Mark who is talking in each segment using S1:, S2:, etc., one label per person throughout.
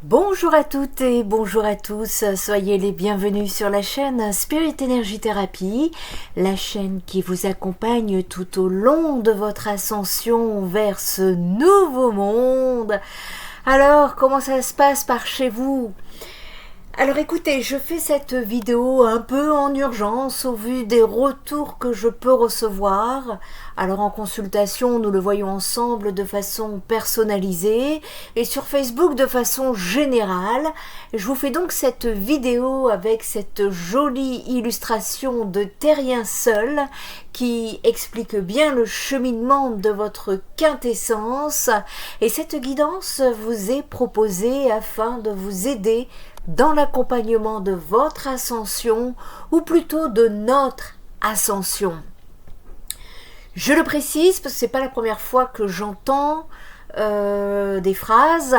S1: Bonjour à toutes et bonjour à tous, soyez les bienvenus sur la chaîne Spirit Energy Therapy, la chaîne qui vous accompagne tout au long de votre ascension vers ce nouveau monde. Alors, comment ça se passe par chez vous ? Alors écoutez, je fais cette vidéo un peu en urgence au vu des retours que je peux recevoir. Alors en consultation, nous le voyons ensemble de façon personnalisée et sur Facebook de façon générale. Je vous fais donc cette vidéo avec cette jolie illustration de Terrien Seul qui explique bien le cheminement de votre quintessence. Et cette guidance vous est proposée afin de vous aider dans l'accompagnement de votre ascension, ou plutôt de notre ascension. Je le précise parce que ce n'est pas la première fois que j'entends des phrases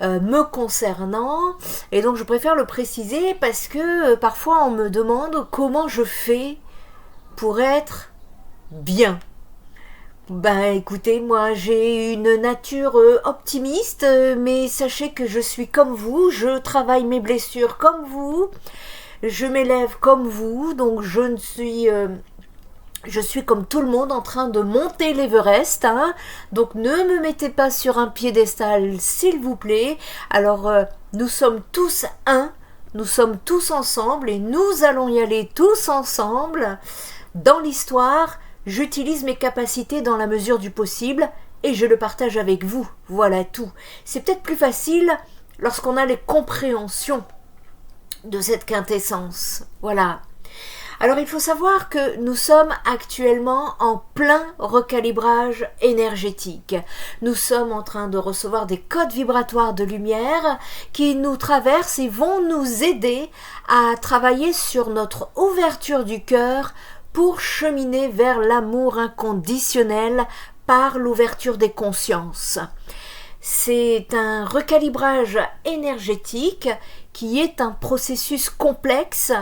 S1: me concernant, et donc je préfère le préciser parce que parfois on me demande comment je fais pour être bien. Ben écoutez, moi j'ai une nature optimiste, mais sachez que je suis comme vous, je travaille mes blessures comme vous, je m'élève comme vous, donc je suis comme tout le monde en train de monter l'Everest, hein, donc ne me mettez pas sur un piédestal s'il vous plaît. Alors nous sommes tous un, nous sommes tous ensemble et nous allons y aller tous ensemble dans l'histoire. J'utilise mes capacités dans la mesure du possible et je le partage avec vous. Voilà tout. C'est peut-être plus facile lorsqu'on a les compréhensions de cette quintessence. Voilà. Alors il faut savoir que nous sommes actuellement en plein recalibrage énergétique. Nous sommes en train de recevoir des codes vibratoires de lumière qui nous traversent et vont nous aider à travailler sur notre ouverture du cœur pour cheminer vers l'amour inconditionnel par l'ouverture des consciences. C'est un recalibrage énergétique qui est un processus complexe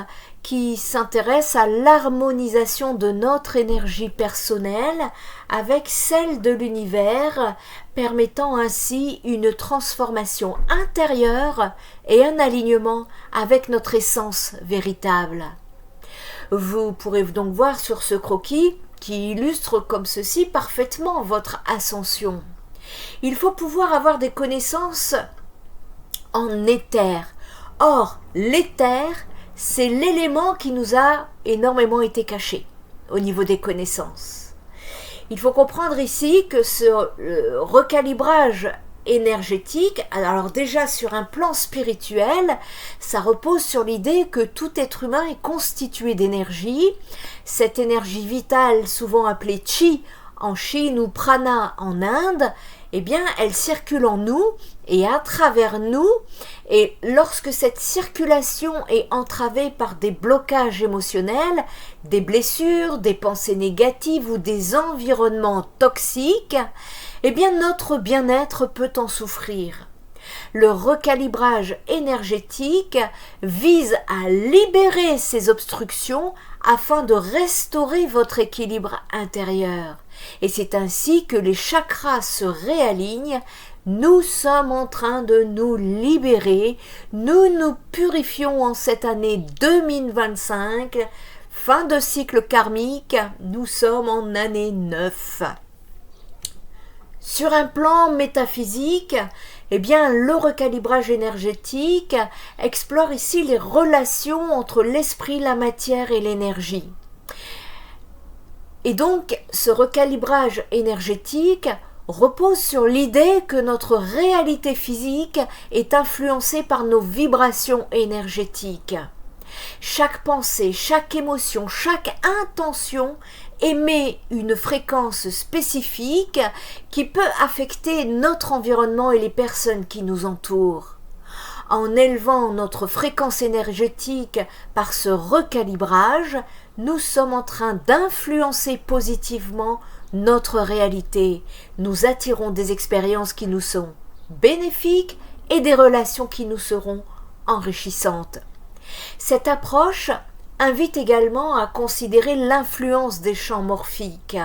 S1: qui s'intéresse à l'harmonisation de notre énergie personnelle avec celle de l'univers, permettant ainsi une transformation intérieure et un alignement avec notre essence véritable. Vous pourrez donc voir sur ce croquis qui illustre comme ceci parfaitement votre ascension. Il faut pouvoir avoir des connaissances en éther. Or, l'éther, c'est l'élément qui nous a énormément été caché au niveau des connaissances. Il faut comprendre ici que ce recalibrage énergétique, alors déjà sur un plan spirituel, ça repose sur l'idée que tout être humain est constitué d'énergie. Cette énergie vitale, souvent appelée chi en Chine ou prana en Inde, eh bien elle circule en nous et à travers nous, et lorsque cette circulation est entravée par des blocages émotionnels, des blessures, des pensées négatives ou des environnements toxiques, eh bien notre bien-être peut en souffrir. Le recalibrage énergétique vise à libérer ces obstructions afin de restaurer votre équilibre intérieur. Et c'est ainsi que les chakras se réalignent. Nous sommes en train de nous libérer. Nous nous purifions en cette année 2025. Fin de cycle karmique, nous sommes en année 9. Sur un plan métaphysique, eh bien, le recalibrage énergétique explore ici les relations entre l'esprit, la matière et l'énergie. Et donc, ce recalibrage énergétique repose sur l'idée que notre réalité physique est influencée par nos vibrations énergétiques. Chaque pensée, chaque émotion, chaque intention émet une fréquence spécifique qui peut affecter notre environnement et les personnes qui nous entourent. En élevant notre fréquence énergétique par ce recalibrage, nous sommes en train d'influencer positivement notre réalité. Nous attirons des expériences qui nous sont bénéfiques et des relations qui nous seront enrichissantes. Cette approche invite également à considérer l'influence des champs morphiques.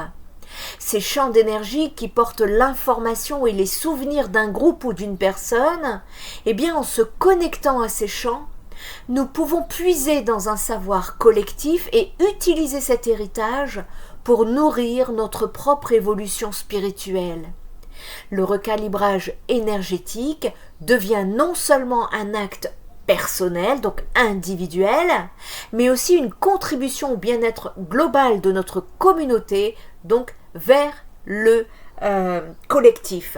S1: Ces champs d'énergie qui portent l'information et les souvenirs d'un groupe ou d'une personne, eh bien en se connectant à ces champs, nous pouvons puiser dans un savoir collectif et utiliser cet héritage pour nourrir notre propre évolution spirituelle. Le recalibrage énergétique devient non seulement un acte personnel, donc individuel, mais aussi une contribution au bien-être global de notre communauté, donc vers le collectif.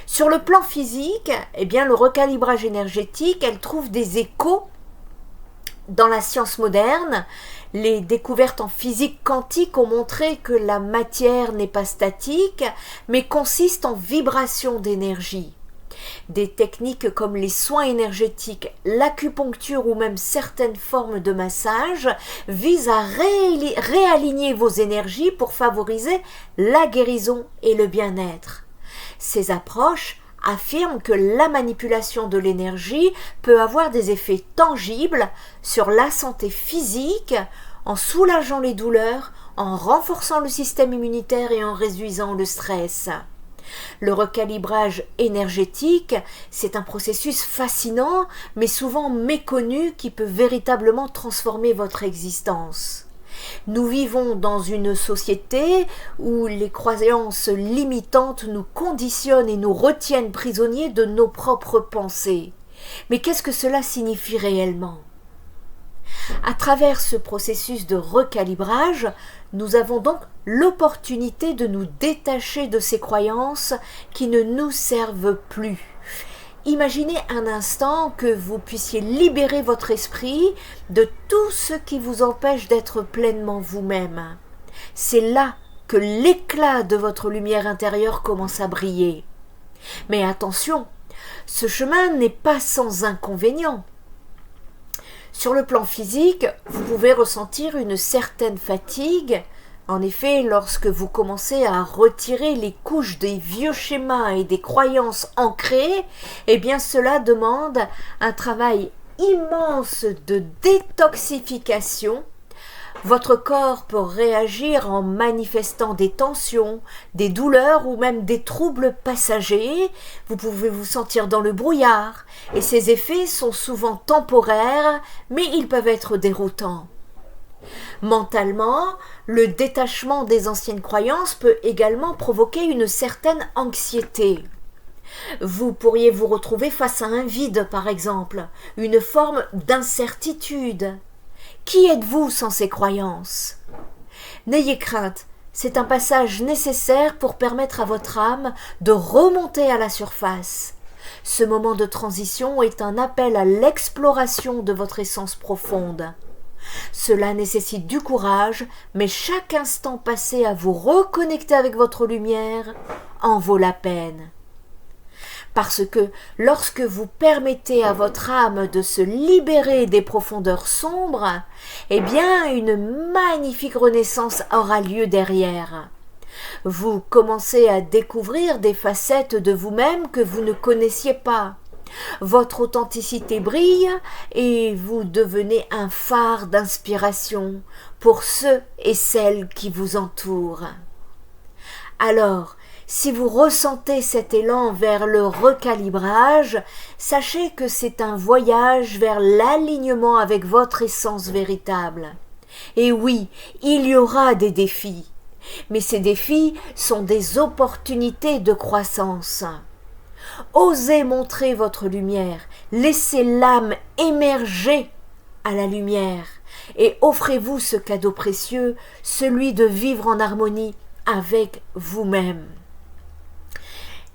S1: Sur le plan physique, eh bien, le recalibrage énergétique, elle trouve des échos dans la science moderne. Les découvertes en physique quantique ont montré que la matière n'est pas statique, mais consiste en vibrations d'énergie. Des techniques comme les soins énergétiques, l'acupuncture ou même certaines formes de massage visent à réaligner vos énergies pour favoriser la guérison et le bien-être. Ces approches affirment que la manipulation de l'énergie peut avoir des effets tangibles sur la santé physique en soulageant les douleurs, en renforçant le système immunitaire et en réduisant le stress. Le recalibrage énergétique, c'est un processus fascinant, mais souvent méconnu, qui peut véritablement transformer votre existence. Nous vivons dans une société où les croyances limitantes nous conditionnent et nous retiennent prisonniers de nos propres pensées. Mais qu'est-ce que cela signifie réellement ? À travers ce processus de recalibrage, nous avons donc l'opportunité de nous détacher de ces croyances qui ne nous servent plus. Imaginez un instant que vous puissiez libérer votre esprit de tout ce qui vous empêche d'être pleinement vous-même. C'est là que l'éclat de votre lumière intérieure commence à briller. Mais attention, ce chemin n'est pas sans inconvénients. Sur le plan physique, vous pouvez ressentir une certaine fatigue. En effet, lorsque vous commencez à retirer les couches des vieux schémas et des croyances ancrées, eh bien cela demande un travail immense de détoxification. Votre corps peut réagir en manifestant des tensions, des douleurs ou même des troubles passagers. Vous pouvez vous sentir dans le brouillard et ces effets sont souvent temporaires, mais ils peuvent être déroutants. Mentalement, le détachement des anciennes croyances peut également provoquer une certaine anxiété. Vous pourriez vous retrouver face à un vide, par exemple, une forme d'incertitude. Qui êtes-vous sans ces croyances ? N'ayez crainte, c'est un passage nécessaire pour permettre à votre âme de remonter à la surface. Ce moment de transition est un appel à l'exploration de votre essence profonde. Cela nécessite du courage, mais chaque instant passé à vous reconnecter avec votre lumière en vaut la peine. Parce que lorsque vous permettez à votre âme de se libérer des profondeurs sombres, eh bien une magnifique renaissance aura lieu derrière. Vous commencez à découvrir des facettes de vous-même que vous ne connaissiez pas. Votre authenticité brille et vous devenez un phare d'inspiration pour ceux et celles qui vous entourent. Alors, si vous ressentez cet élan vers le recalibrage, sachez que c'est un voyage vers l'alignement avec votre essence véritable. Et oui, il y aura des défis, mais ces défis sont des opportunités de croissance. Osez montrer votre lumière, laissez l'âme émerger à la lumière et offrez-vous ce cadeau précieux, celui de vivre en harmonie avec vous-même.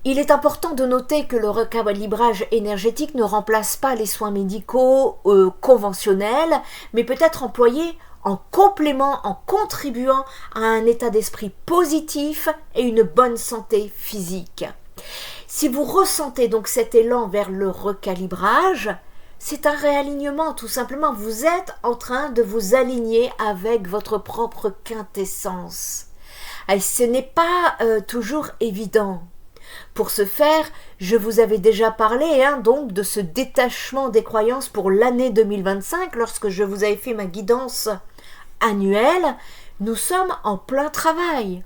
S1: Il est important de noter que le recalibrage énergétique ne remplace pas les soins médicaux conventionnels, mais peut être employé en complément, en contribuant à un état d'esprit positif et une bonne santé physique. Si vous ressentez donc cet élan vers le recalibrage, c'est un réalignement, tout simplement. Vous êtes en train de vous aligner avec votre propre quintessence. Et ce n'est pas toujours évident. Pour ce faire, je vous avais déjà parlé donc de ce détachement des croyances pour l'année 2025 lorsque je vous avais fait ma guidance annuelle. Nous sommes en plein travail.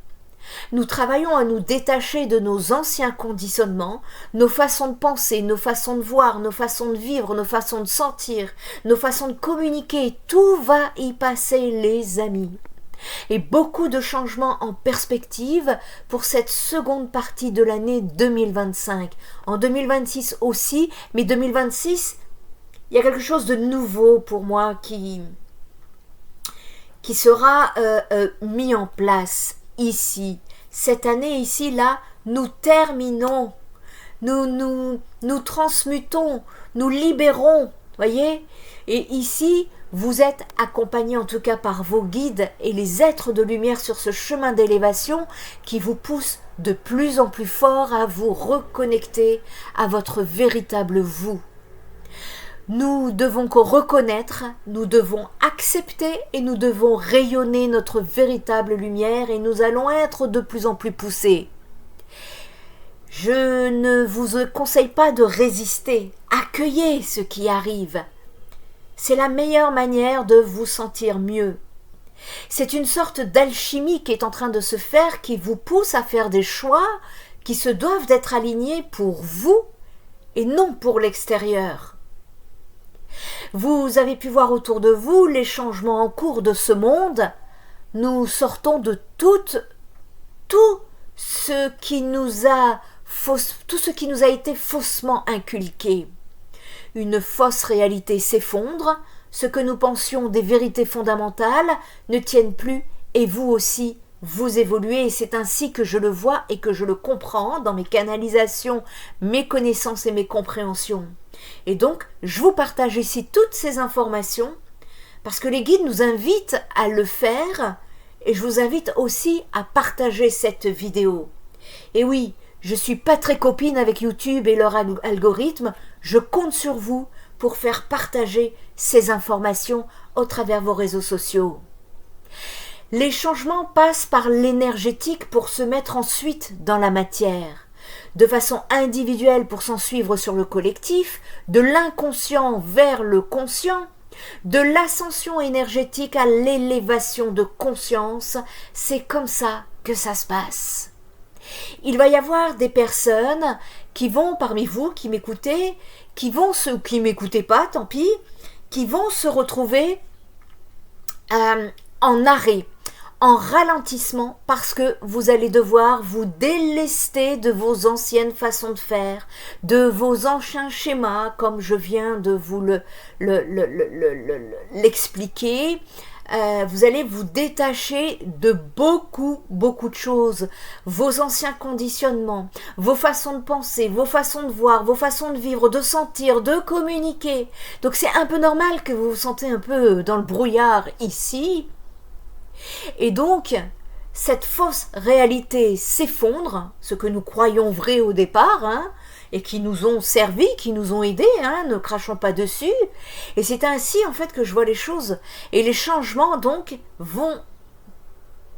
S1: Nous travaillons à nous détacher de nos anciens conditionnements, nos façons de penser, nos façons de voir, nos façons de vivre, nos façons de sentir, nos façons de communiquer. Tout va y passer, les amis. Et beaucoup de changements en perspective pour cette seconde partie de l'année 2025. En 2026 aussi, mais 2026, il y a quelque chose de nouveau pour moi qui sera mis en place ici. Cette année ici, là, nous terminons, nous transmutons, nous libérons, voyez. Et ici, vous êtes accompagnés en tout cas par vos guides et les êtres de lumière sur ce chemin d'élévation qui vous poussent de plus en plus fort à vous reconnecter à votre véritable vous. Nous devons reconnaître, nous devons accepter et nous devons rayonner notre véritable lumière et nous allons être de plus en plus poussés. Je ne vous conseille pas de résister, accueillez ce qui arrive. C'est la meilleure manière de vous sentir mieux. C'est une sorte d'alchimie qui est en train de se faire, qui vous pousse à faire des choix qui se doivent d'être alignés pour vous et non pour l'extérieur. Vous avez pu voir autour de vous les changements en cours de ce monde. Nous sortons de tout ce qui nous a été faussement inculqué. Une fausse réalité s'effondre, ce que nous pensions des vérités fondamentales ne tiennent plus et vous aussi, vous évoluez et c'est ainsi que je le vois et que je le comprends dans mes canalisations, mes connaissances et mes compréhensions. Et donc, je vous partage ici toutes ces informations parce que les guides nous invitent à le faire et je vous invite aussi à partager cette vidéo. Et oui, je ne suis pas très copine avec YouTube et leur algorithme, je compte sur vous pour faire partager ces informations au travers vos réseaux sociaux. Les changements passent par l'énergétique pour se mettre ensuite dans la matière. De façon individuelle pour s'en suivre sur le collectif, de l'inconscient vers le conscient, de l'ascension énergétique à l'élévation de conscience, c'est comme ça que ça se passe. Il va y avoir des personnes qui vont, parmi vous, qui m'écoutez, qui m'écoutez pas, tant pis, qui vont se retrouver en arrêt, en ralentissement parce que vous allez devoir vous délester de vos anciennes façons de faire, de vos anciens schémas, comme je viens de vous l'expliquer. Vous allez vous détacher de beaucoup de choses, vos anciens conditionnements, vos façons de penser, vos façons de voir, vos façons de vivre, de sentir, de communiquer. Donc c'est un peu normal que vous vous sentez un peu dans le brouillard ici. Et donc, cette fausse réalité s'effondre, ce que nous croyons vrai au départ, et qui nous ont servi, qui nous ont aidés, ne crachons pas dessus. Et c'est ainsi en fait que je vois les choses. Et les changements donc vont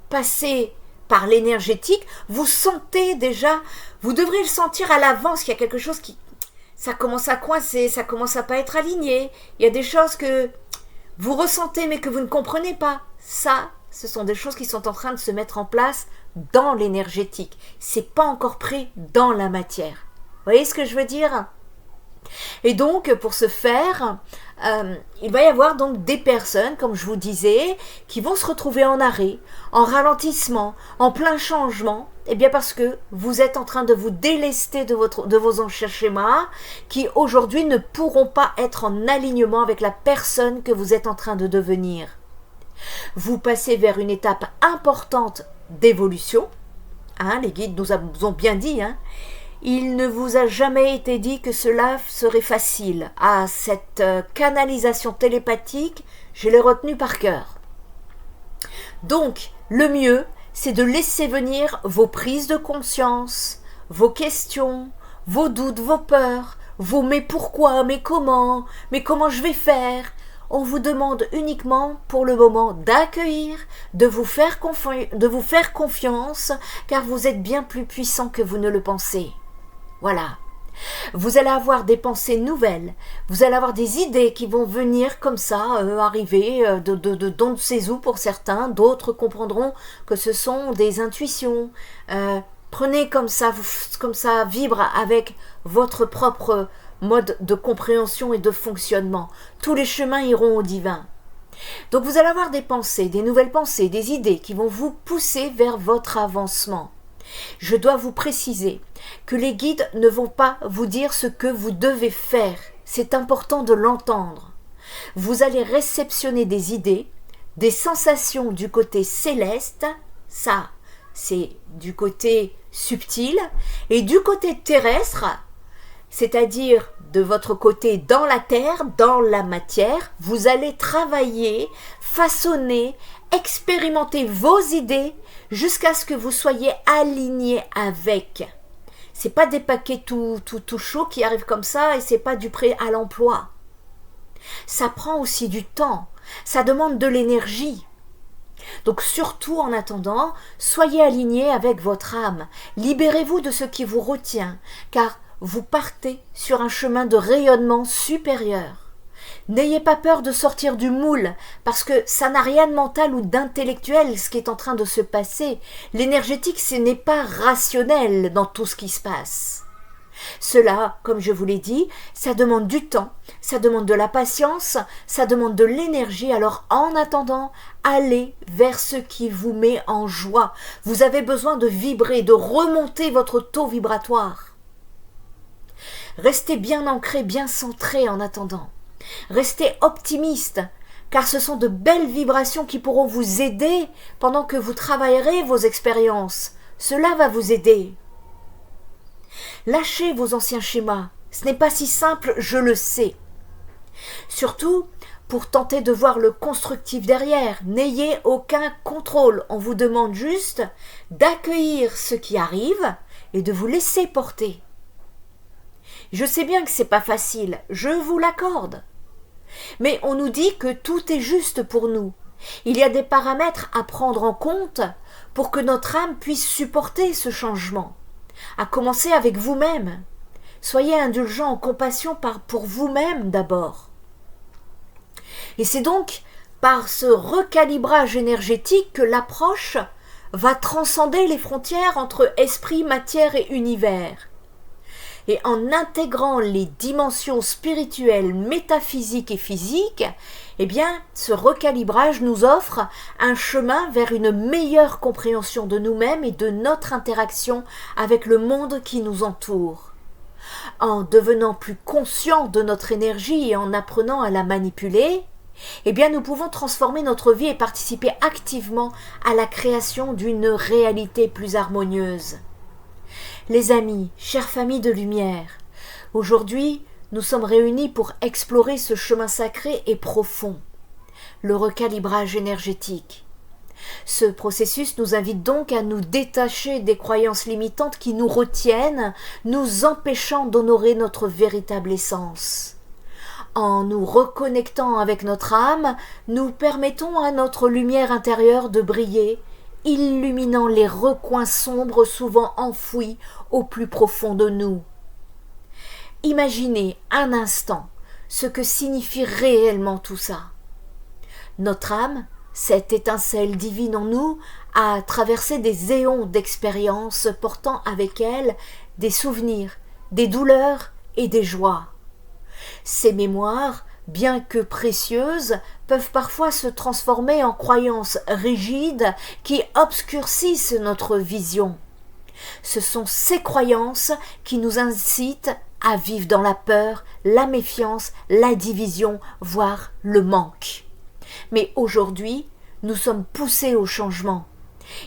S1: passer par l'énergétique. Vous sentez déjà, vous devrez le sentir à l'avance qu'il y a quelque chose qui, ça commence à coincer, ça commence à pas être aligné. Il y a des choses que vous ressentez mais que vous ne comprenez pas. Ça, ce sont des choses qui sont en train de se mettre en place dans l'énergétique. C'est pas encore pris dans la matière. Vous voyez ce que je veux dire? Et donc, pour ce faire, il va y avoir donc des personnes, comme je vous disais, qui vont se retrouver en arrêt, en ralentissement, en plein changement, et bien parce que vous êtes en train de vous délester de vos anciens schémas, qui aujourd'hui ne pourront pas être en alignement avec la personne que vous êtes en train de devenir. Vous passez vers une étape importante d'évolution, les guides nous ont bien dit, il ne vous a jamais été dit que cela serait facile. Cette canalisation télépathique, je l'ai retenue par cœur. Donc, le mieux, c'est de laisser venir vos prises de conscience, vos questions, vos doutes, vos peurs, vos mais pourquoi, mais comment je vais faire. On vous demande uniquement pour le moment d'accueillir, de vous faire confiance, car vous êtes bien plus puissant que vous ne le pensez. Voilà. Vous allez avoir des pensées nouvelles, vous allez avoir des idées qui vont venir comme ça, arriver d'on ne sait où pour certains, d'autres comprendront que ce sont des intuitions. Prenez comme ça vibre avec votre propre mode de compréhension et de fonctionnement. Tous les chemins iront au divin. Donc vous allez avoir des pensées, des nouvelles pensées, des idées qui vont vous pousser vers votre avancement. Je dois vous préciser que les guides ne vont pas vous dire ce que vous devez faire. C'est important de l'entendre. Vous allez réceptionner des idées, des sensations du côté céleste, ça c'est du côté subtil, et du côté terrestre, c'est-à-dire de votre côté dans la terre, dans la matière, vous allez travailler, façonner, expérimenter vos idées jusqu'à ce que vous soyez aligné avec. C'est pas des paquets tout chauds qui arrivent comme ça et c'est pas du prêt à l'emploi. Ça prend aussi du temps, ça demande de l'énergie. Donc surtout en attendant, soyez aligné avec votre âme, libérez-vous de ce qui vous retient, car vous partez sur un chemin de rayonnement supérieur. N'ayez pas peur de sortir du moule, parce que ça n'a rien de mental ou d'intellectuel ce qui est en train de se passer. L'énergétique, ce n'est pas rationnel dans tout ce qui se passe. Cela, comme je vous l'ai dit, ça demande du temps, ça demande de la patience, ça demande de l'énergie. Alors en attendant, allez vers ce qui vous met en joie. Vous avez besoin de vibrer, de remonter votre taux vibratoire. Restez bien ancré, bien centré en attendant. Restez optimiste, car ce sont de belles vibrations qui pourront vous aider pendant que vous travaillerez vos expériences. Cela va vous aider. Lâchez vos anciens schémas. Ce n'est pas si simple, je le sais. Surtout, pour tenter de voir le constructif derrière, n'ayez aucun contrôle. On vous demande juste d'accueillir ce qui arrive et de vous laisser porter. Je sais bien que c'est pas facile, je vous l'accorde. Mais on nous dit que tout est juste pour nous. Il y a des paramètres à prendre en compte pour que notre âme puisse supporter ce changement. À commencer avec vous-même. Soyez indulgent en compassion pour vous-même d'abord. Et c'est donc par ce recalibrage énergétique que l'approche va transcender les frontières entre esprit, matière et univers. Et en intégrant les dimensions spirituelles, métaphysiques et physiques, eh bien, ce recalibrage nous offre un chemin vers une meilleure compréhension de nous-mêmes et de notre interaction avec le monde qui nous entoure. En devenant plus conscients de notre énergie et en apprenant à la manipuler, eh bien, nous pouvons transformer notre vie et participer activement à la création d'une réalité plus harmonieuse. Les amis, chères familles de lumière, aujourd'hui, nous sommes réunis pour explorer ce chemin sacré et profond, le recalibrage énergétique. Ce processus nous invite donc à nous détacher des croyances limitantes qui nous retiennent, nous empêchant d'honorer notre véritable essence. En nous reconnectant avec notre âme, nous permettons à notre lumière intérieure de briller, illuminant les recoins sombres souvent enfouis au plus profond de nous. Imaginez un instant ce que signifie réellement tout ça. Notre âme, cette étincelle divine en nous, a traversé des éons d'expérience portant avec elle des souvenirs, des douleurs et des joies. Ces mémoires, bien que précieuses, peuvent parfois se transformer en croyances rigides qui obscurcissent notre vision. Ce sont ces croyances qui nous incitent à vivre dans la peur, la méfiance, la division, voire le manque. Mais aujourd'hui, nous sommes poussés au changement.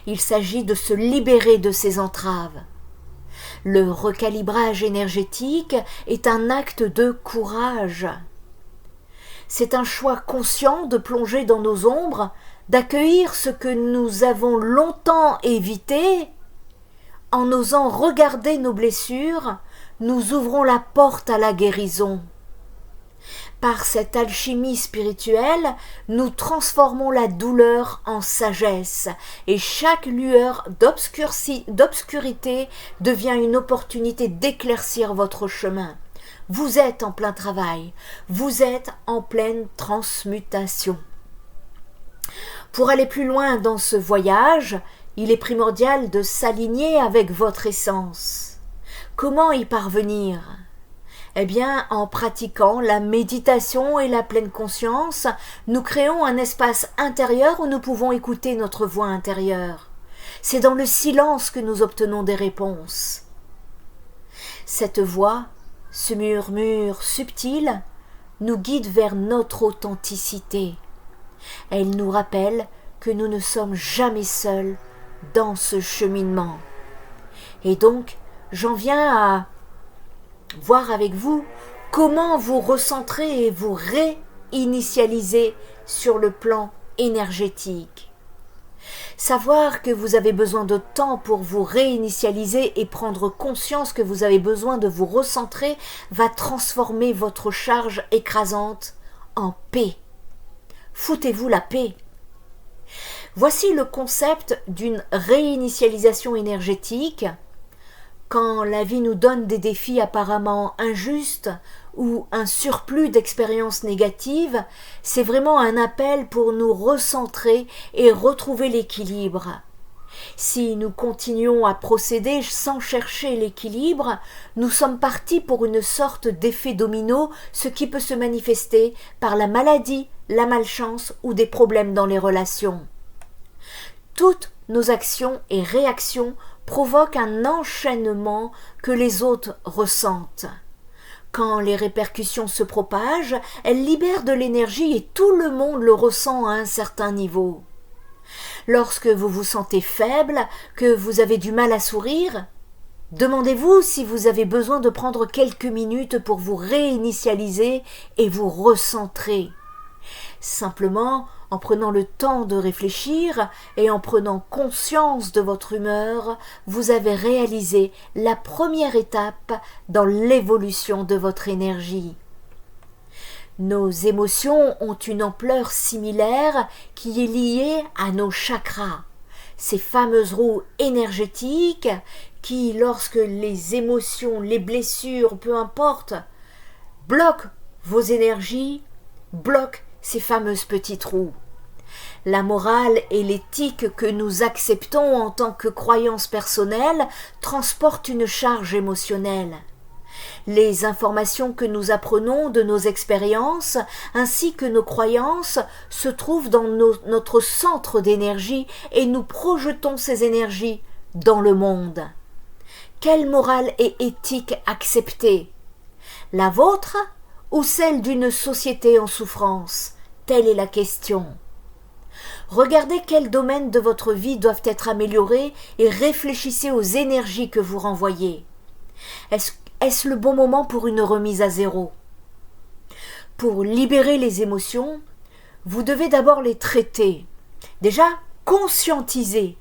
S1: Il s'agit de se libérer de ces entraves. Le recalibrage énergétique est un acte de courage. C'est un choix conscient de plonger dans nos ombres, d'accueillir ce que nous avons longtemps évité. En osant regarder nos blessures, nous ouvrons la porte à la guérison. Par cette alchimie spirituelle, nous transformons la douleur en sagesse et chaque lueur d'obscurité devient une opportunité d'éclaircir votre chemin. Vous êtes en plein travail, vous êtes en pleine transmutation. Pour aller plus loin dans ce voyage, il est primordial de s'aligner avec votre essence. Comment y parvenir ? Eh bien, en pratiquant la méditation et la pleine conscience, nous créons un espace intérieur où nous pouvons écouter notre voix intérieure. C'est dans le silence que nous obtenons des réponses. Cette voix, ce murmure subtil, nous guide vers notre authenticité. Elle nous rappelle que nous ne sommes jamais seuls dans ce cheminement. Et donc, j'en viens à voir avec vous comment vous recentrer et vous réinitialiser sur le plan énergétique. Savoir que vous avez besoin de temps pour vous réinitialiser et prendre conscience que vous avez besoin de vous recentrer va transformer votre charge écrasante en paix. Foutez-vous la paix. Voici le concept d'une réinitialisation énergétique. Quand la vie nous donne des défis apparemment injustes ou un surplus d'expériences négatives, c'est vraiment un appel pour nous recentrer et retrouver l'équilibre. Si nous continuons à procéder sans chercher l'équilibre, nous sommes partis pour une sorte d'effet domino, ce qui peut se manifester par la maladie, la malchance ou des problèmes dans les relations. Toutes nos actions et réactions provoquent un enchaînement que les autres ressentent. Quand les répercussions se propagent, elles libèrent de l'énergie et tout le monde le ressent à un certain niveau. Lorsque vous vous sentez faible, que vous avez du mal à sourire, demandez-vous si vous avez besoin de prendre quelques minutes pour vous réinitialiser et vous recentrer. Simplement, en prenant le temps de réfléchir et en prenant conscience de votre humeur, vous avez réalisé la première étape dans l'évolution de votre énergie. Nos émotions ont une ampleur similaire qui est liée à nos chakras, ces fameuses roues énergétiques qui, lorsque les émotions, les blessures, peu importe, bloquent vos énergies, bloquent ces fameuses petites roues. La morale et l'éthique que nous acceptons en tant que croyances personnelles transportent une charge émotionnelle. Les informations que nous apprenons de nos expériences ainsi que nos croyances se trouvent dans notre centre d'énergie et nous projetons ces énergies dans le monde. Quelle morale et éthique accepter ? La vôtre ou celle d'une société en souffrance ? Telle est la question. Regardez quels domaines de votre vie doivent être améliorés et réfléchissez aux énergies que vous renvoyez. Est-ce le bon moment pour une remise à zéro ? Pour libérer les émotions, vous devez d'abord les traiter. Déjà, conscientiser.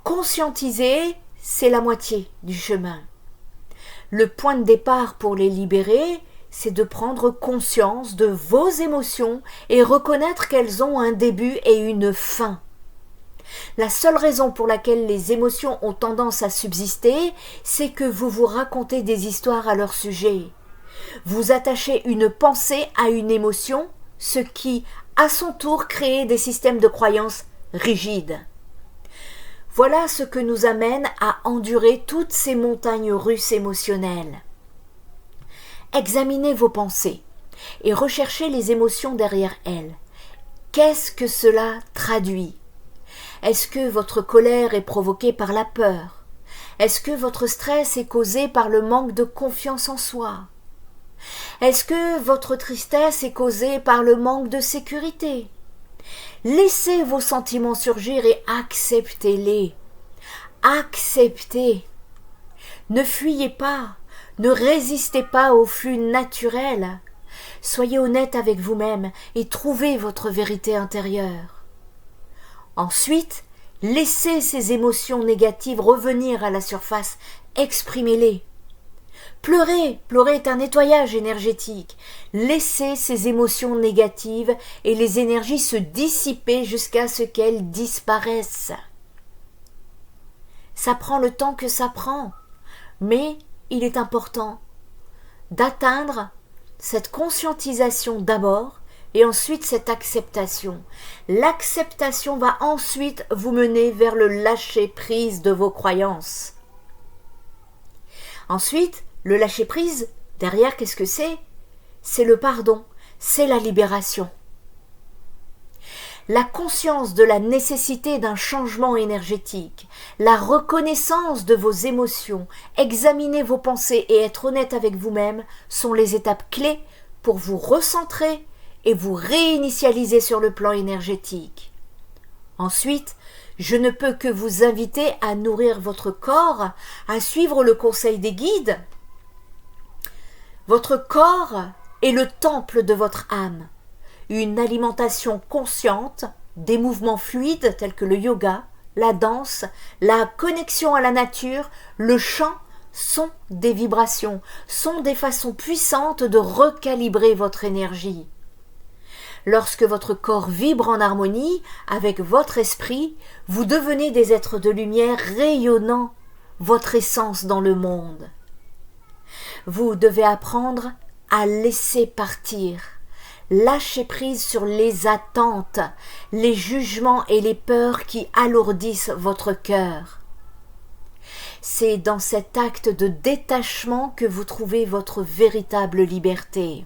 S1: Conscientiser, c'est la moitié du chemin. Le point de départ pour les libérer, c'est de prendre conscience de vos émotions et reconnaître qu'elles ont un début et une fin. La seule raison pour laquelle les émotions ont tendance à subsister, c'est que vous vous racontez des histoires à leur sujet. Vous attachez une pensée à une émotion, ce qui, à son tour, crée des systèmes de croyances rigides. Voilà ce que nous amène à endurer toutes ces montagnes russes émotionnelles. Examinez vos pensées et recherchez les émotions derrière elles. Qu'est-ce que cela traduit ? Est-ce que votre colère est provoquée par la peur ? Est-ce que votre stress est causé par le manque de confiance en soi ? Est-ce que votre tristesse est causée par le manque de sécurité ? Laissez vos sentiments surgir et acceptez-les. Acceptez. Ne fuyez pas. Ne résistez pas au flux naturel. Soyez honnête avec vous-même et trouvez votre vérité intérieure. Ensuite, laissez ces émotions négatives revenir à la surface, exprimez-les. Pleurer, pleurer est un nettoyage énergétique. Laissez ces émotions négatives et les énergies se dissiper jusqu'à ce qu'elles disparaissent. Ça prend le temps que ça prend, mais il est important d'atteindre cette conscientisation d'abord et ensuite cette acceptation. L'acceptation va ensuite vous mener vers le lâcher-prise de vos croyances. Ensuite, le lâcher-prise, derrière, qu'est-ce que c'est? C'est le pardon, c'est la libération. La conscience de la nécessité d'un changement énergétique, la reconnaissance de vos émotions, examiner vos pensées et être honnête avec vous-même sont les étapes clés pour vous recentrer et vous réinitialiser sur le plan énergétique. Ensuite, je ne peux que vous inviter à nourrir votre corps, à suivre le conseil des guides. Votre corps est le temple de votre âme. Une alimentation consciente, des mouvements fluides tels que le yoga, la danse, la connexion à la nature, le chant sont des vibrations, sont des façons puissantes de recalibrer votre énergie. Lorsque votre corps vibre en harmonie avec votre esprit, vous devenez des êtres de lumière rayonnant votre essence dans le monde. Vous devez apprendre à laisser partir, lâcher prise sur les attentes, les jugements et les peurs qui alourdissent votre cœur. C'est dans cet acte de détachement que vous trouvez votre véritable liberté.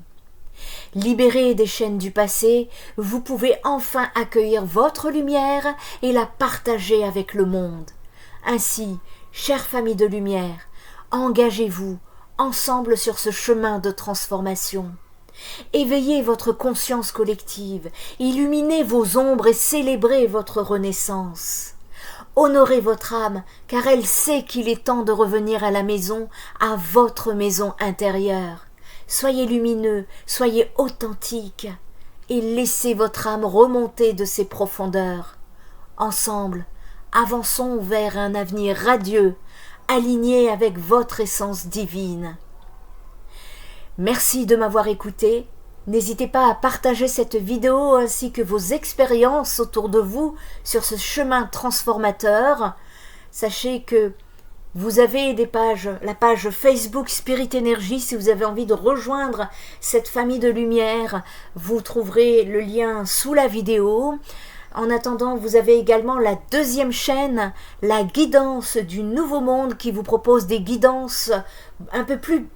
S1: Libéré des chaînes du passé, vous pouvez enfin accueillir votre lumière et la partager avec le monde. Ainsi, chère famille de lumière, engagez-vous ensemble sur ce chemin de transformation. Éveillez votre conscience collective, illuminez vos ombres et célébrez votre renaissance. Honorez votre âme, car elle sait qu'il est temps de revenir à la maison, à votre maison intérieure. Soyez lumineux, soyez authentique et laissez votre âme remonter de ses profondeurs. Ensemble, avançons vers un avenir radieux, aligné avec votre essence divine. Merci de m'avoir écouté. N'hésitez pas à partager cette vidéo ainsi que vos expériences autour de vous sur ce chemin transformateur. Sachez que vous avez des pages, la page Facebook Spirit Energy, si vous avez envie de rejoindre cette famille de lumière, vous trouverez le lien sous la vidéo. En attendant, vous avez également la deuxième chaîne, la guidance du nouveau monde, qui vous propose des guidances un peu plus...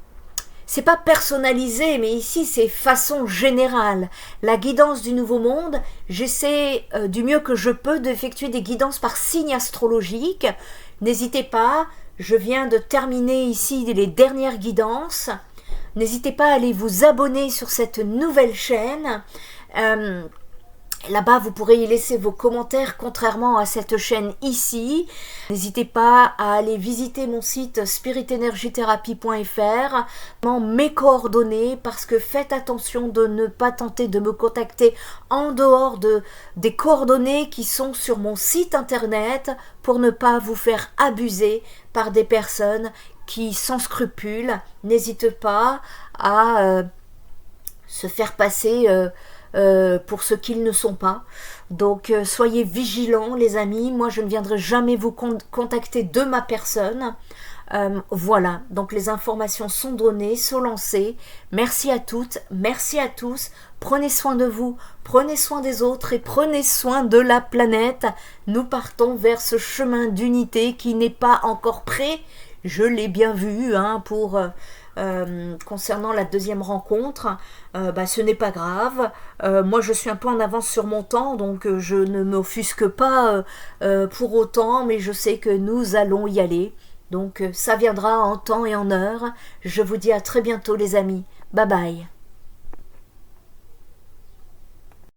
S1: C'est pas personnalisé, mais ici c'est façon générale. La guidance du nouveau monde, j'essaie du mieux que je peux d'effectuer des guidances par signe astrologique. N'hésitez pas, je viens de terminer ici les dernières guidances. N'hésitez pas à aller vous abonner sur cette nouvelle chaîne. Là-bas, vous pourrez y laisser vos commentaires, contrairement à cette chaîne ici. N'hésitez pas à aller visiter mon site spiritenergytherapy.fr, mes coordonnées, parce que faites attention de ne pas tenter de me contacter en dehors des coordonnées qui sont sur mon site internet pour ne pas vous faire abuser par des personnes qui, sans scrupules, n'hésitent pas à se faire passer... pour ce qu'ils ne sont pas. Donc soyez vigilants les amis, moi je ne viendrai jamais vous contacter de ma personne. Voilà, donc les informations sont données, sont lancées. Merci à toutes, merci à tous, prenez soin de vous, prenez soin des autres et prenez soin de la planète. Nous partons vers ce chemin d'unité qui n'est pas encore prêt, je l'ai bien vu pour... concernant la deuxième rencontre, ce n'est pas grave. Moi je suis un peu en avance sur mon temps, donc je ne m'offusque pas pour autant, mais je sais que nous allons y aller. Donc ça viendra en temps et en heure. Je vous dis à très bientôt les amis. Bye bye.